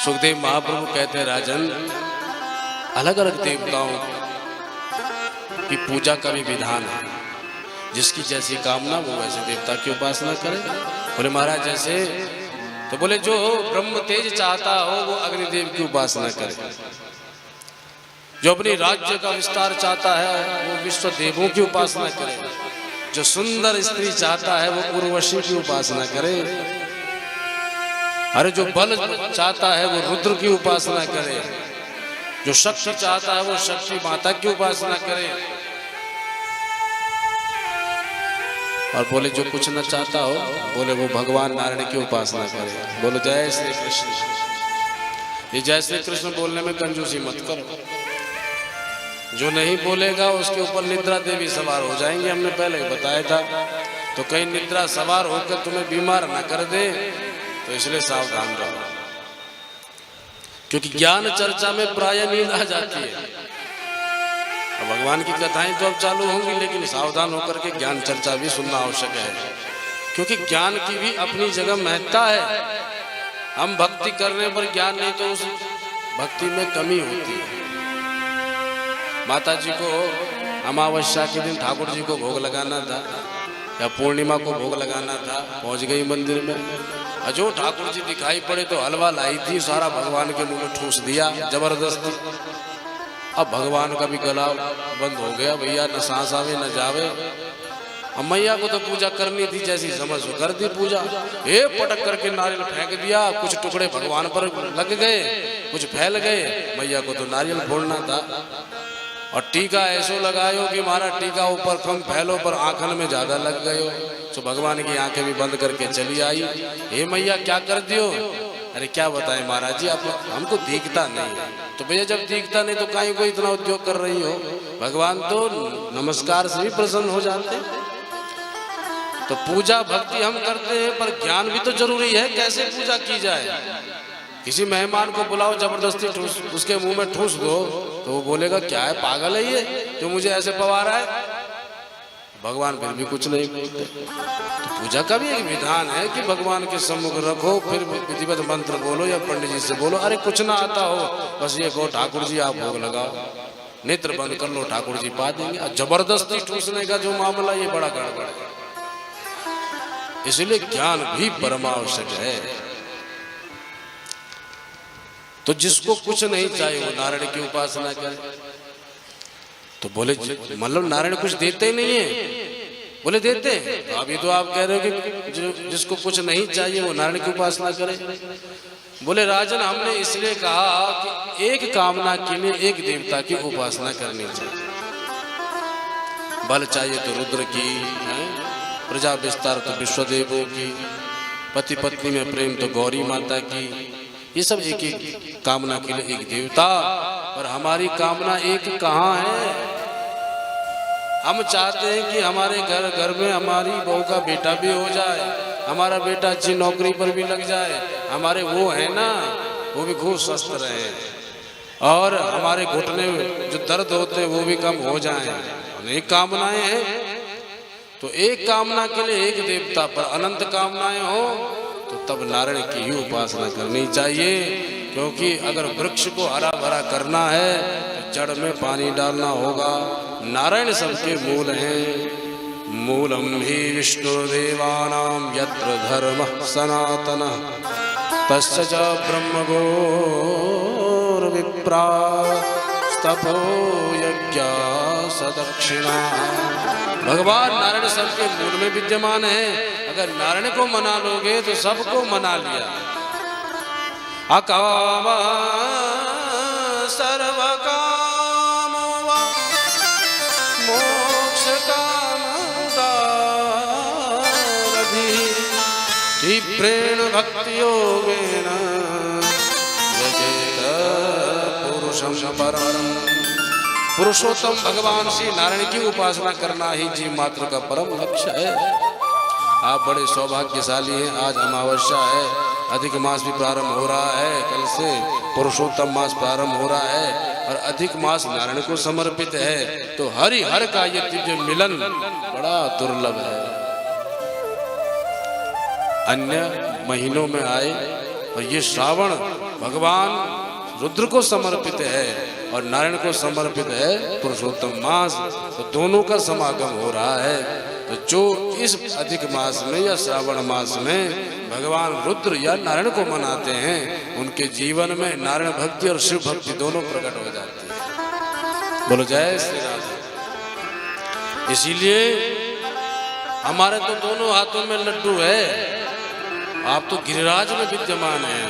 सुखदेव महाप्रभु कहते हैं राजन, अलग अलग देवताओं की पूजा का भी विधान है। जिसकी जैसी कामना वो वैसे देवता की उपासना करे। बोले महाराज जैसे, तो बोले जो ब्रह्म तेज चाहता हो वो अग्निदेव की उपासना करे। जो अपनी राज्य का विस्तार चाहता है वो विश्व देवों की उपासना करे। जो सुंदर स्त्री चाहता है वो उर्वशी की उपासना करे। अरे जो बल चाहता है वो रुद्र की उपासना करे। जो शक्ति चाहता है वो शक्ति माता की उपासना करे। और बोले जो कुछ न चाहता हो, बोले वो भगवान नारायण की उपासना करे। बोलो जय श्री कृष्ण। ये जय श्री कृष्ण बोलने में कंजूसी मत करो। जो नहीं बोलेगा उसके ऊपर निद्रा देवी सवार हो जाएंगे। हमने पहले ही बताया था। तो कहीं निद्रा सवार होकर तुम्हें बीमार न कर दे, तो इसलिए सावधान रहो। क्योंकि ज्ञान चर्चा में प्राय नींद आ जाती है। अब भगवान की कथाएं तो अब चालू होंगी, लेकिन सावधान होकर के ज्ञान चर्चा भी सुनना आवश्यक है। क्योंकि ज्ञान की भी अपनी जगह महत्ता है। हम भक्ति करने पर ज्ञान नहीं तो उस भक्ति में कमी होती है। माता जी को अमावस्या के दिन ठाकुर जी को भोग लगाना था या पूर्णिमा को भोग लगाना था। पहुंच गई मंदिर में, जो ठाकुर जी दिखाई पड़े तो हलवा लाई थी, सारा भगवान के मुंह में ठूस दिया जबरदस्ती। अब भगवान का भी गला बंद हो गया, भैया न सांस आवे न जावे। अब मैया को तो पूजा करनी थी, जैसी समझ कर दी पूजा। पटक करके नारियल फेंक दिया। कुछ टुकड़े भगवान पर लग गए, कुछ फैल गए। मैया को तो नारियल फोड़ना था। और टीका ऐसो लगायो कि हमारा टीका ऊपर कम फैलो पर आंखन में ज्यादा लग गयो। तो भगवान की आंखें भी बंद करके चली आई। हे मैया क्या कर दियो? अरे क्या बताएं महाराज जी, आप हमको दिखता नहीं है। तो भैया जब दिखता नहीं तो काहे को इतना उद्योग कर रही हो? भगवान तो नमस्कार से भी प्रसन्न हो जाते। तो पूजा भक्ति हम करते हैं, पर ज्ञान भी तो जरूरी है। कैसे पूजा की जाए? किसी मेहमान को बुलाओ, जबरदस्ती उसके मुंह में ठूस दो तो वो बोलेगा क्या है, पागल है ये जो मुझे ऐसे पवा रहा है। भगवान फिर भी कुछ नहीं बोलते। तो पूजा का भी एक विधान है कि भगवान के सम्मुख रखो, फिर विधिवत मंत्र बोलो या पंडित जी से बोलो। अरे कुछ ना आता हो, बस ये कहो ठाकुर जी आप भोग लगाओ, नेत्र बंद कर लो, ठाकुर जी पा देंगे। जबरदस्ती ठूसने का जो मामला, ये बड़ा गड़बड़ है। इसलिए ज्ञान भी परमावश्यक है। तो जिसको कुछ नहीं चाहिए वो नारायण की उपासना करे। तो बोले मतलब नारायण कुछ देते ही नहीं है? बोले देते हैं। तो अभी तो आप कह रहे हो कि जिसको कुछ नहीं चाहिए वो नारायण की उपासना करे। बोले राजन हमने इसलिए कहा कि एक कामना के लिए एक देवता की उपासना करनी चाहिए। बल चाहिए तो रुद्र की, प्रजा विस्तार तो विश्वदेवों की, पति पत्नी में प्रेम तो गौरी माता की। ये सब एक एक कामना के लिए एक देवता। और हमारी कामना एक कहाँ है? हम चाहते हैं कि हमारे घर में हमारी बहू का बेटा भी हो जाए, हमारा बेटा अच्छी नौकरी पर भी लग जाए, हमारे वो है ना वो भी खूब स्वस्थ रहे, और हमारे घुटने जो दर्द होते हैं वो भी कम हो जाए। अनेक कामनाएं हैं। तो एक कामना के लिए एक देवता, पर अनंत कामनाएं हो तो तब नारायण की ही उपासना करनी चाहिए। क्योंकि अगर वृक्ष को हरा भरा करना है तो जड़ में पानी डालना होगा। नारायण सबके मूल हैं। मूलम ही विष्णुदेवानां यत्र धर्मः सनातनः तस्य च ब्रह्मगोर्विप्रा तपो यज्ञा सदक्षिणा। भगवान नारायण सबके मूल में विद्यमान है। अगर नारायण को मना लोगे तो सबको मना लिया। अकाम सर्व काम मोक्ष कामदा तीव्रेण भक्ति योगेन यजेत पुरुषं परम। पुरुषोत्तम भगवान श्री नारायण की उपासना करना ही जीव मात्र का परम लक्ष्य है। आप बड़े सौभाग्यशाली हैं। आज अमावस्या है, अधिक मास भी प्रारंभ हो रहा है। कल से पुरुषोत्तम मास प्रारंभ हो रहा है और अधिक मास नारायण को समर्पित है। तो हरि हर का ये दिव्य मिलन बड़ा दुर्लभ है। अन्य महीनों में आए और ये श्रावण भगवान रुद्र को समर्पित है और नारायण को समर्पित है पुरुषोत्तम मास, तो दोनों का समागम हो रहा है। तो जो इस अधिक मास में या श्रावण मास में भगवान रुद्र या नारायण को मनाते हैं, उनके जीवन में नारायण भक्ति और शिव भक्ति दोनों प्रकट हो जाती है। बोलो जय श्री राधे। इसीलिए हमारे तो दोनों हाथों में लड्डू है, आप तो गिरिराज में विद्यमान हैं।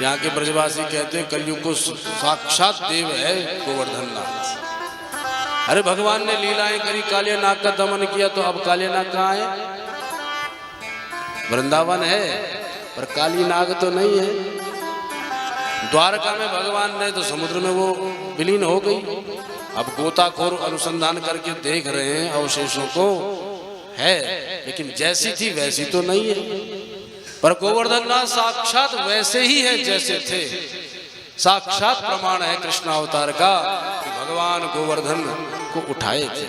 यहाँ के ब्रजवासी कहते हैं कलयुग को साक्षात देव है गोवर्धन नाथ। अरे भगवान ने लीलाएं करी, काले नाग का दमन किया, तो अब काले नाग कहाँ है? वृंदावन है पर काली नाग तो नहीं है। द्वारका में भगवान ने तो समुद्र में वो विलीन हो गई। अब गोताखोर अनुसंधान करके देख रहे हैं अवशेषों को, है लेकिन जैसी थी वैसी तो नहीं है। पर गोवर्धन नाथ साक्षात वैसे ही है जैसे थे। साक्षात प्रमाण है कृष्ण अवतार का कि भगवान गोवर्धन को उठाए थे,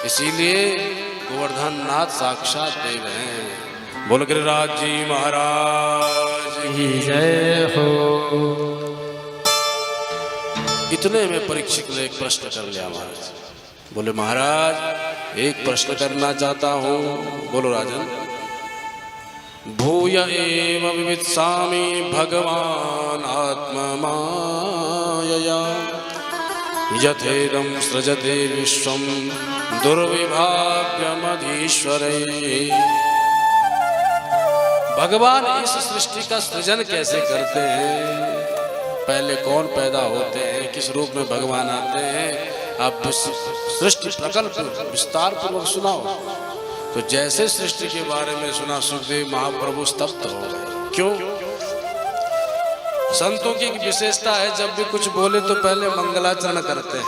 इसीलिए गोवर्धन नाथ साक्षात देव हैं। बोल गिरिराज जी महाराज की जय हो। इतने में परीक्षित ने एक प्रश्न कर लिया महाराज। बोले महाराज एक प्रश्न करना चाहता हूँ। बोलो राजन। भूय एव विवित्सामि भगवान आत्ममायया यथेदं सृजते विश्वं दुर्विभाव्यमधीश्वरैः। भगवान इस सृष्टि का सृजन कैसे करते हैं, पहले कौन पैदा होते हैं, किस रूप में भगवान आते हैं, आप सृष्टि प्रकल्प विस्तार पूर्वक सुनाओ। तो जैसे सृष्टि के बारे में सुना सुखदेव महाप्रभु स्तब्ध हो गए। क्यों? संतों की एक विशेषता है, जब भी कुछ बोले तो पहले मंगलाचरण करते हैं।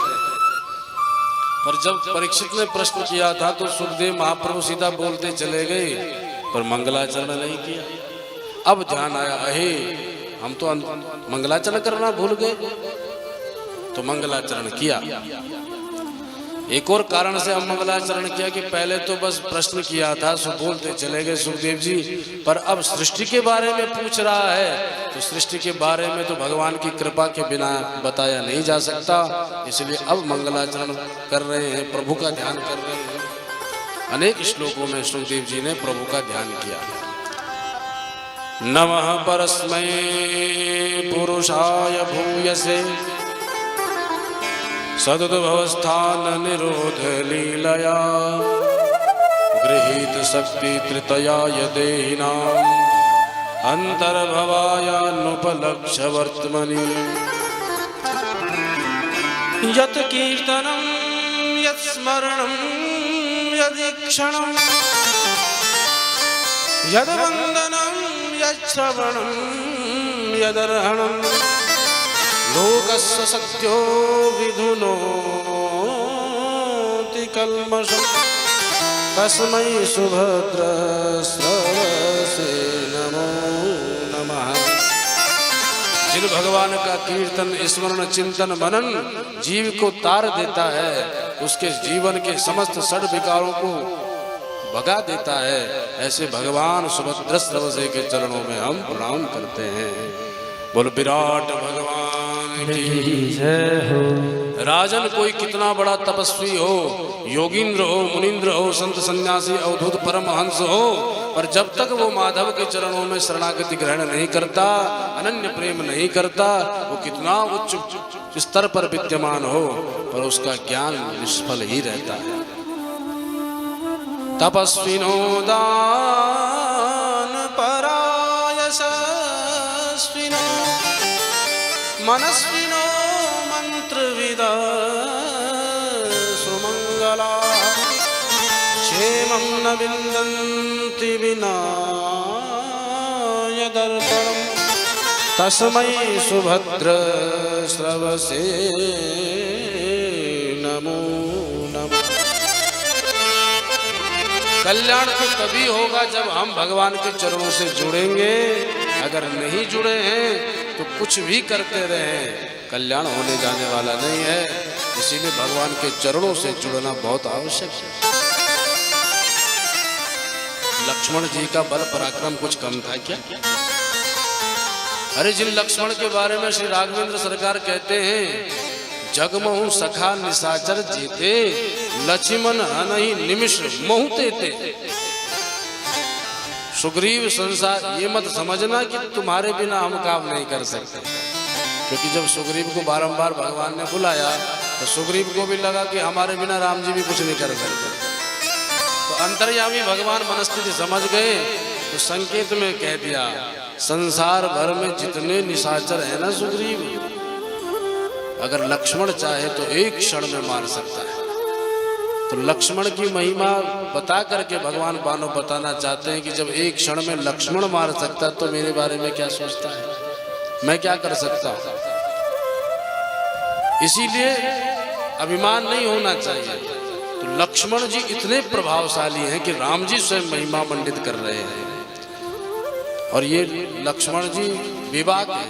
पर जब परीक्षित ने प्रश्न किया था तो सुखदेव महाप्रभु सीधा बोलते चले गए, पर मंगलाचरण नहीं किया। अब ध्यान आया, अहे हम तो मंगलाचरण करना भूल गए, तो मंगलाचरण किया। एक और कारण से हम मंगलाचरण किया कि पहले तो बस प्रश्न किया था, सो बोलते चले गए सुखदेव जी, पर अब सृष्टि के बारे में पूछ रहा है, तो सृष्टि के बारे में तो भगवान की कृपा के बिना बताया नहीं जा सकता, इसलिए अब मंगलाचरण कर रहे हैं, प्रभु का ध्यान कर रहे हैं। अनेक श्लोकों में सुखदेव जी ने प्रभु का ध्यान किया। नमः परस्मै पुरुषाय भूयसे सदुद्भवस्थान निरोध लीलया गृहीत शक्ति तृतयाय देहिनाम् अंतर्भवायानुपलक्ष्य वर्त्मनि। यत् कीर्तनं यत् स्मरणं यदीक्षणं यद् वन्दनं यत् श्रवणं यदर्हणं लोकस्य सत्यो विधुनोति कल्मषं तस्मै सुभद्रस्रवसे नमो नमः। जिन भगवान का कीर्तन स्मरण चिंतन मनन जीव को तार देता है, उसके जीवन के समस्त षड विकारों को भगा देता है, ऐसे भगवान सुभद्रस्रवसे के चरणों में हम प्रणाम करते हैं। बोल विराट भगवान की जय हो। राजन कोई कितना बड़ा तपस्वी हो, योगींद्र हो, मुनींद्र हो, संत सन्यासी अवधूत परमहंस हो, पर जब तक वो माधव के चरणों में शरणागति ग्रहण नहीं करता, अनन्य प्रेम नहीं करता, वो कितना उच्च स्तर पर विद्यमान हो, पर उसका ज्ञान निष्फल ही रहता है। तपस्विनो दान परायशस्विनो मनस्विनो मंत्रविदा सुमंगला क्षेमं न विन्दन्ति विना यदर्पणं तस्मै सुभद्रस्रवसे नमो नमः। कल्याण तो तभी होगा जब हम भगवान के चरणों से जुड़ेंगे, अगर नहीं जुड़े हैं तो कुछ भी करते रहे कल्याण होने जाने वाला नहीं है। इसीलिए भगवान के चरणों से जुड़ना बहुत आवश्यक है। लक्ष्मण जी का बल पराक्रम कुछ कम था क्या? अरे जिन लक्ष्मण के बारे में श्री राघवेंद्र सरकार कहते हैं, जगमहु सखा निशाचर जीते, लक्ष्मण हनहि निमिष महु तेते। सुग्रीव संसार, ये मत समझना कि तुम्हारे बिना हम काम नहीं कर सकते, क्योंकि जब सुग्रीव को बारंबार भगवान ने बुलाया तो सुग्रीव को भी लगा कि हमारे बिना राम जी भी कुछ नहीं कर सकते। तो अंतर्यामी भगवान मनस्थिति समझ गए, तो संकेत में कह दिया, संसार भर में जितने निशाचर है ना सुग्रीव, अगर लक्ष्मण चाहे तो एक क्षण में मार सकता है। तो लक्ष्मण की महिमा बता करके भगवान बानो बताना चाहते हैं कि जब एक क्षण में लक्ष्मण मार सकता तो मेरे बारे में क्या सोचता है, मैं क्या कर सकता हूं। इसीलिए अभिमान नहीं होना चाहिए। तो लक्ष्मण जी इतने प्रभावशाली हैं कि राम जी स्वयं महिमा मंडित कर रहे हैं। और ये लक्ष्मण जी विवाद है,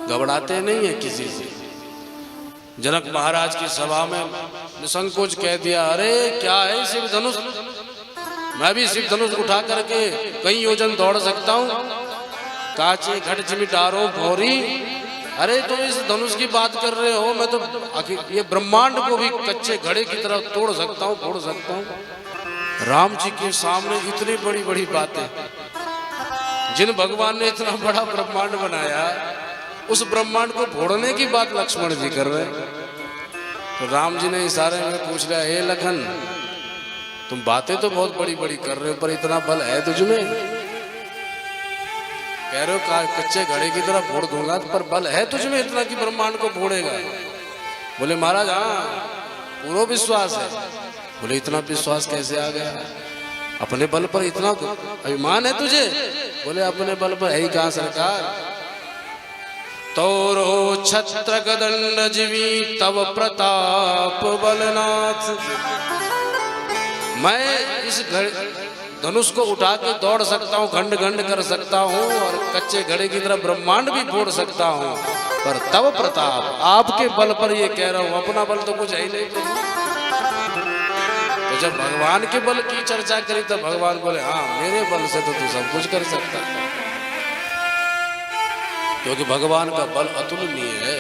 घबराते नहीं है किसी से। जनक महाराज की सभा में निसंकोच कह दिया, अरे क्या है शिव धनुष, मैं भी शिव धनुष उठा करके कई योजन दौड़ सकता हूँ। काचे घट चिमिटारो भौरी, अरे तो इस धनुष की बात कर रहे हो, मैं तो ये ब्रह्मांड को भी कच्चे घड़े की तरह तोड़ सकता हूँ, फोड़ सकता हूँ। राम जी के सामने इतनी बड़ी बड़ी बातें, जिन भगवान ने इतना बड़ा ब्रह्मांड बनाया, उस ब्रह्मांड को फोड़ने की बात लक्ष्मण जी कर रहे हैं। तो राम जी ने इशारे में पूछ लिया, हे लखन, तुम बातें तो बहुत बड़ी बड़ी कर रहे हो, पर इतना बल है तुझमें? कह रहे हो कच्चे घड़े की तरह फोड़ दूंगा, पर बल है तुझमें इतना कि ब्रह्मांड को फोड़ेगा? बोले महाराज हाँ, पूरा विश्वास है। बोले इतना विश्वास कैसे आ गया? अपने बल पर इतना अभिमान है तुझे? बोले अपने बल पर है ही कहां सरकार। तोरो छत्र गदंड जीवी तव प्रताप बलनाथ, मैं इस धनुष को उठा के दौड़ सकता हूँ, खंड खंड कर सकता हूँ, और कच्चे घड़े की तरह ब्रह्मांड भी फोड़ सकता हूँ, पर तव प्रताप, आपके बल पर ये कह रहा हूँ, अपना बल तो कुछ है ही नहीं। तो जब भगवान के बल की चर्चा करी तो भगवान बोले, हाँ मेरे बल से तो तू सब कुछ कर सकता है, क्योंकि भगवान का बल अतुलनीय है।